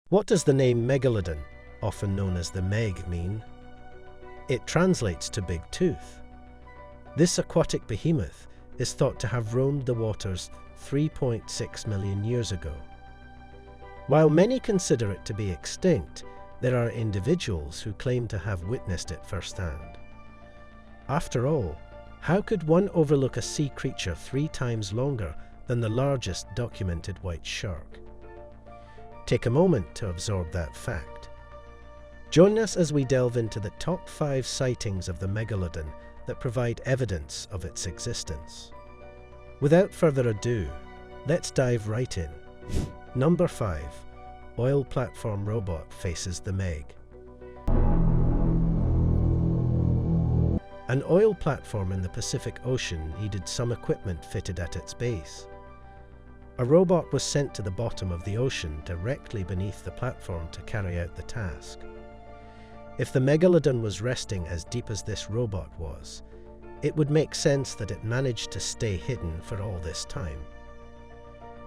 What does the name Megalodon, often known as the Meg, mean? It translates to big tooth. This aquatic behemoth is thought to have roamed the waters 3.6 million years ago. While many consider it to be extinct, there are individuals who claim to have witnessed it firsthand. After all, how could one overlook a sea creature 3 times longer than the largest documented white shark? Take a moment to absorb that fact. Join us as we delve into the top 5 sightings of the Megalodon that provide evidence of its existence. Without further ado, let's dive right in. Number 5. Oil platform robot faces the Meg. An oil platform in the Pacific Ocean needed some equipment fitted at its base. A robot was sent to the bottom of the ocean directly beneath the platform to carry out the task. If the Megalodon was resting as deep as this robot was, it would make sense that it managed to stay hidden for all this time.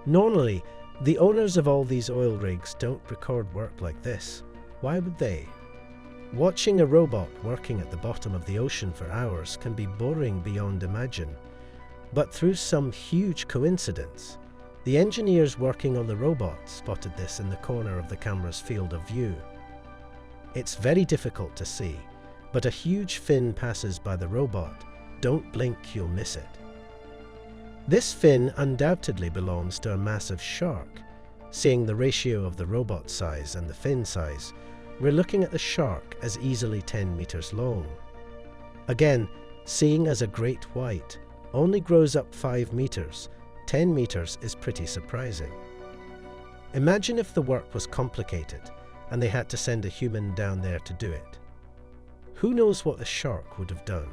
Normally, the owners of all these oil rigs don't record work like this. Why would they? Watching a robot working at the bottom of the ocean for hours can be boring beyond imagine, but through some huge coincidence, the engineers working on the robot spotted this in the corner of the camera's field of view. It's very difficult to see, but a huge fin passes by the robot. Don't blink, you'll miss it. This fin undoubtedly belongs to a massive shark. Seeing the ratio of the robot size and the fin size, we're looking at the shark as easily 10 meters long. Again, seeing as a great white only grows up 5 meters, 10 meters is pretty surprising. Imagine if the work was complicated and they had to send a human down there to do it. Who knows what the shark would have done?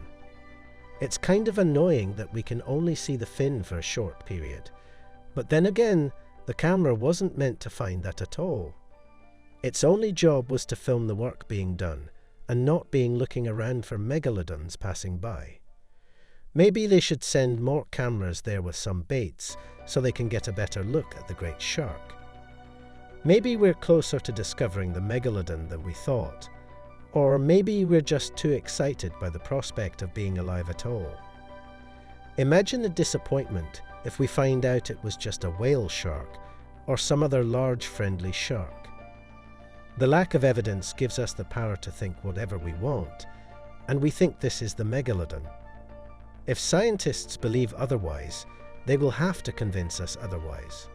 It's kind of annoying that we can only see the fin for a short period, but then again, the camera wasn't meant to find that at all. Its only job was to film the work being done and not being looking around for megalodons passing by. Maybe they should send more cameras there with some baits so they can get a better look at the great shark. Maybe we're closer to discovering the Megalodon than we thought, or maybe we're just too excited by the prospect of being alive at all. Imagine the disappointment if we find out it was just a whale shark or some other large friendly shark. The lack of evidence gives us the power to think whatever we want, and we think this is the Megalodon. If scientists believe otherwise, they will have to convince us otherwise.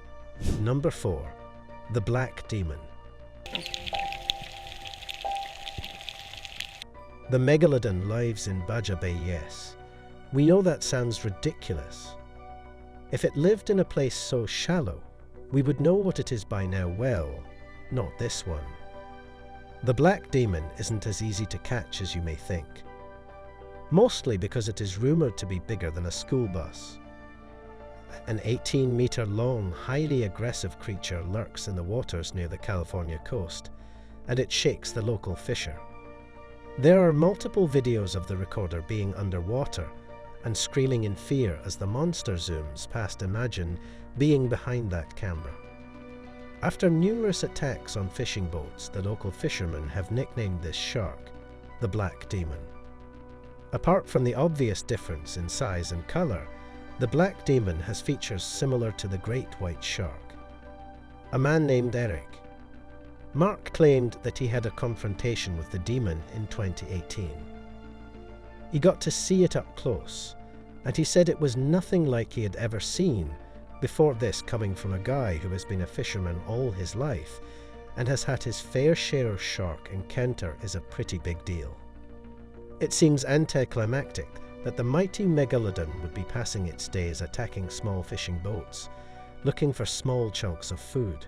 Number 4. The Black Demon. The Megalodon lives in Baja Bay, yes. We know that sounds ridiculous. If it lived in a place so shallow, we would know what it is by now. Well, not this one. The Black Demon isn't as easy to catch as you may think. Mostly because it is rumoured to be bigger than a school bus. An 18-metre long, highly aggressive creature lurks in the waters near the California coast, and it shakes the local fisher. There are multiple videos of the recorder being underwater and screaming in fear as the monster zooms past. Imagine being behind that camera. After numerous attacks on fishing boats, the local fishermen have nicknamed this shark the Black Demon. Apart from the obvious difference in size and colour, the Black Demon has features similar to the great white shark. A man named Eric. Mark claimed that he had a confrontation with the demon in 2018. He got to see it up close, and he said it was nothing like he had ever seen before this, coming from a guy who has been a fisherman all his life and has had his fair share of shark encounter is a pretty big deal. It seems anticlimactic that the mighty Megalodon would be passing its days attacking small fishing boats, looking for small chunks of food.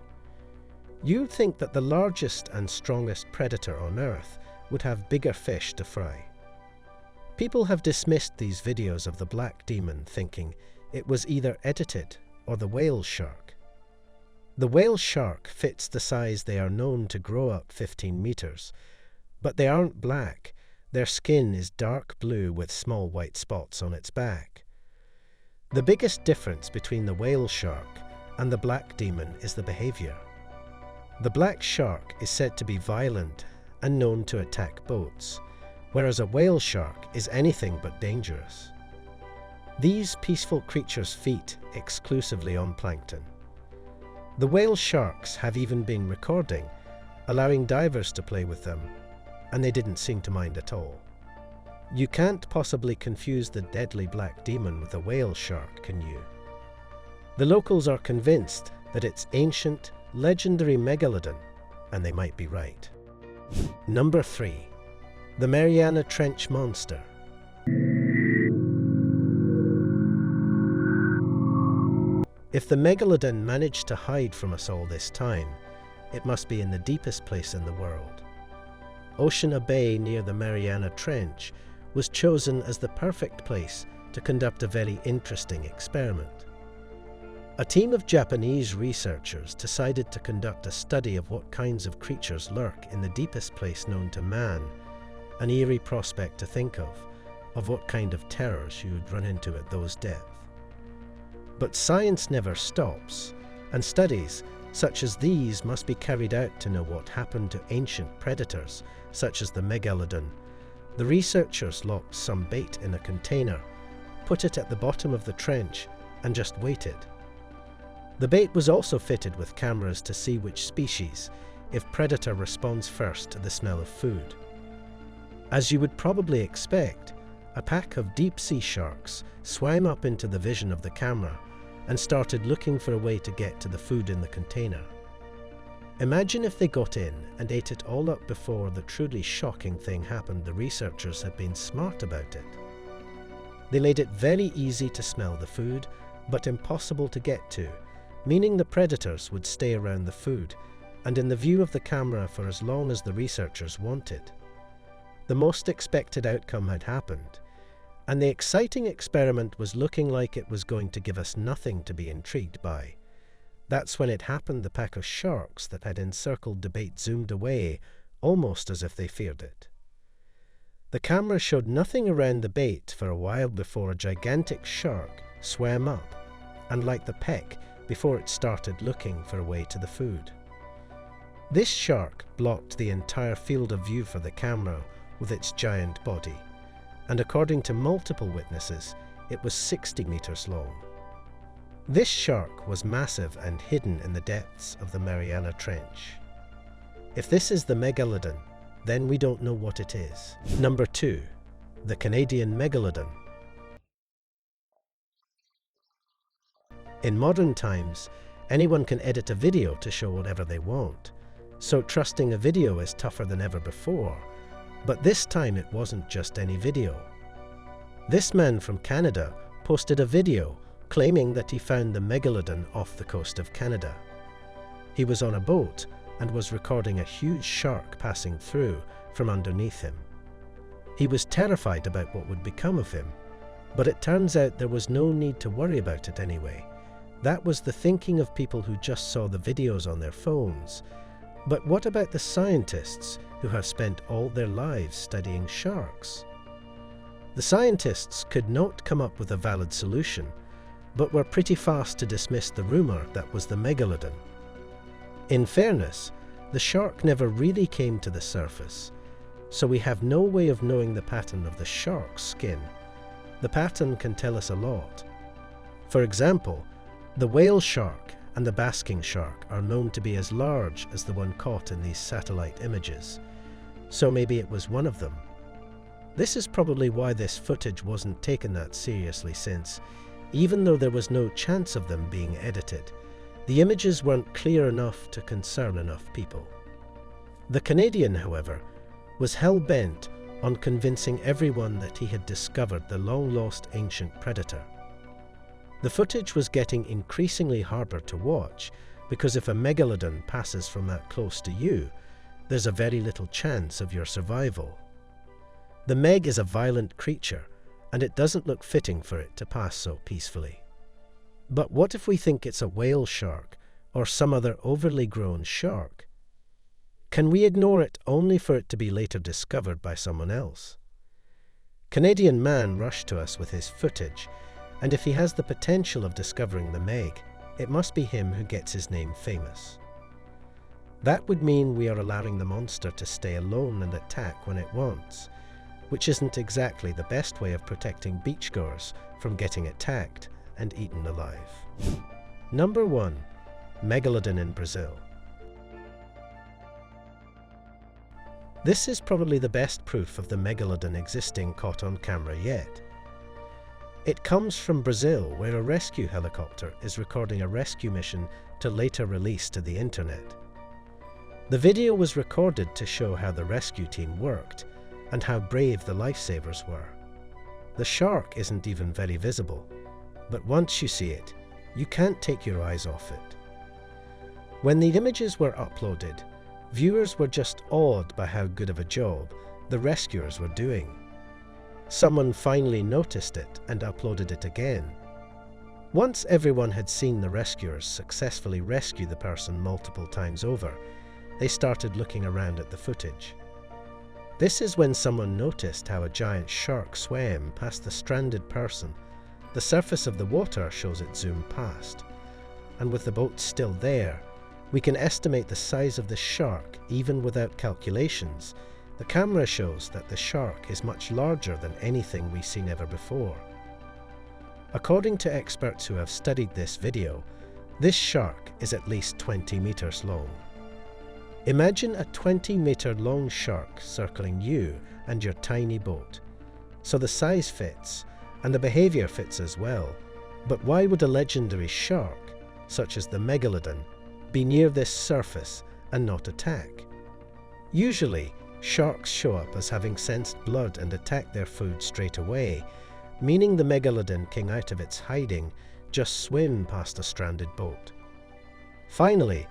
You'd think that the largest and strongest predator on Earth would have bigger fish to fry. People have dismissed these videos of the Black Demon, thinking it was either edited or the whale shark. The whale shark fits the size they are known to grow up 15 meters, but they aren't black. Their skin is dark blue with small white spots on its back. The biggest difference between the whale shark and the Black Demon is the behavior. The black shark is said to be violent and known to attack boats, whereas a whale shark is anything but dangerous. These peaceful creatures feed exclusively on plankton. The whale sharks have even been recording, allowing divers to play with them, and they didn't seem to mind at all. You can't possibly confuse the deadly black demon with a whale shark, can you? The locals are convinced that it's ancient, legendary Megalodon, and they might be right. Number 3. The Mariana Trench Monster. If the Megalodon managed to hide from us all this time, it must be in the deepest place in the world. Oceana Bay near the Mariana Trench was chosen as the perfect place to conduct a very interesting experiment. A team of Japanese researchers decided to conduct a study of what kinds of creatures lurk in the deepest place known to man, an eerie prospect to think of what kind of terrors you would run into at those depths. But science never stops, and studies such as these must be carried out to know what happened to ancient predators, such as the Megalodon. The researchers locked some bait in a container, put it at the bottom of the trench, and just waited. The bait was also fitted with cameras to see which species, if predator responds first to the smell of food. As you would probably expect, a pack of deep-sea sharks swam up into the vision of the camera and started looking for a way to get to the food in the container. Imagine if they got in and ate it all up before the truly shocking thing happened. The researchers had been smart about it. They made it very easy to smell the food, but impossible to get to, meaning the predators would stay around the food and in the view of the camera for as long as the researchers wanted. The most expected outcome had happened, and the exciting experiment was looking like it was going to give us nothing to be intrigued by. That's when it happened. The pack of sharks that had encircled the bait zoomed away, almost as if they feared it. The camera showed nothing around the bait for a while before a gigantic shark swam up, and like the peck, before it started looking for a way to the food. This shark blocked the entire field of view for the camera with its giant body, and according to multiple witnesses, it was 60 meters long. This shark was massive and hidden in the depths of the Mariana Trench. If this is the Megalodon, then we don't know what it is. Number 2. The Canadian Megalodon. In modern times, anyone can edit a video to show whatever they want, so trusting a video is tougher than ever before. But this time it wasn't just any video. This man from Canada posted a video claiming that he found the Megalodon off the coast of Canada. He was on a boat and was recording a huge shark passing through from underneath him. He was terrified about what would become of him, but it turns out there was no need to worry about it anyway. That was the thinking of people who just saw the videos on their phones. But what about the scientists who have spent all their lives studying sharks? The scientists could not come up with a valid solution, but were pretty fast to dismiss the rumour that was the Megalodon. In fairness, the shark never really came to the surface, so we have no way of knowing the pattern of the shark's skin. The pattern can tell us a lot. For example, the whale shark and the basking shark are known to be as large as the one caught in these satellite images, so maybe it was one of them. This is probably why this footage wasn't taken that seriously, since, even though there was no chance of them being edited, the images weren't clear enough to concern enough people. The Canadian, however, was hell-bent on convincing everyone that he had discovered the long-lost ancient predator. The footage was getting increasingly harder to watch, because if a Megalodon passes from that close to you, there's a very little chance of your survival. The Meg is a violent creature, and it doesn't look fitting for it to pass so peacefully. But what if we think it's a whale shark, or some other overly grown shark? Can we ignore it only for it to be later discovered by someone else? Canadian man rushed to us with his footage, and if he has the potential of discovering the Meg, it must be him who gets his name famous. That would mean we are allowing the monster to stay alone and attack when it wants, which isn't exactly the best way of protecting beachgoers from getting attacked and eaten alive. Number 1. Megalodon in Brazil. This is probably the best proof of the megalodon existing caught on camera yet. It comes from Brazil, where a rescue helicopter is recording a rescue mission to later release to the internet. The video was recorded to show how the rescue team worked and how brave the lifesavers were. The shark isn't even very visible, but once you see it, you can't take your eyes off it. When the images were uploaded, viewers were just awed by how good of a job the rescuers were doing. Someone finally noticed it and uploaded it again. Once everyone had seen the rescuers successfully rescue the person multiple times over, they started looking around at the footage. This is when someone noticed how a giant shark swam past the stranded person. The surface of the water shows it zoom past, and with the boat still there, we can estimate the size of the shark even without calculations. The camera shows that the shark is much larger than anything we've seen ever before. According to experts who have studied this video, this shark is at least 20 meters long. Imagine a 20-meter long shark circling you and your tiny boat. So the size fits, and the behavior fits as well. But why would a legendary shark, such as the Megalodon, be near this surface and not attack? Usually, sharks show up as having sensed blood and attack their food straight away, meaning the Megalodon came out of its hiding, just swim past a stranded boat. Finally,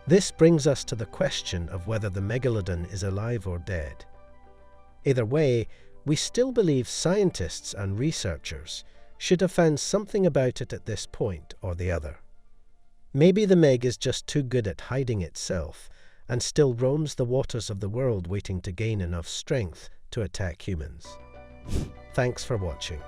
this brings us to the question of whether the Megalodon is alive or dead. Either way, we still believe scientists and researchers should have found something about it at this point or the other. Maybe the Meg is just too good at hiding itself and still roams the waters of the world waiting to gain enough strength to attack humans. Thanks for watching.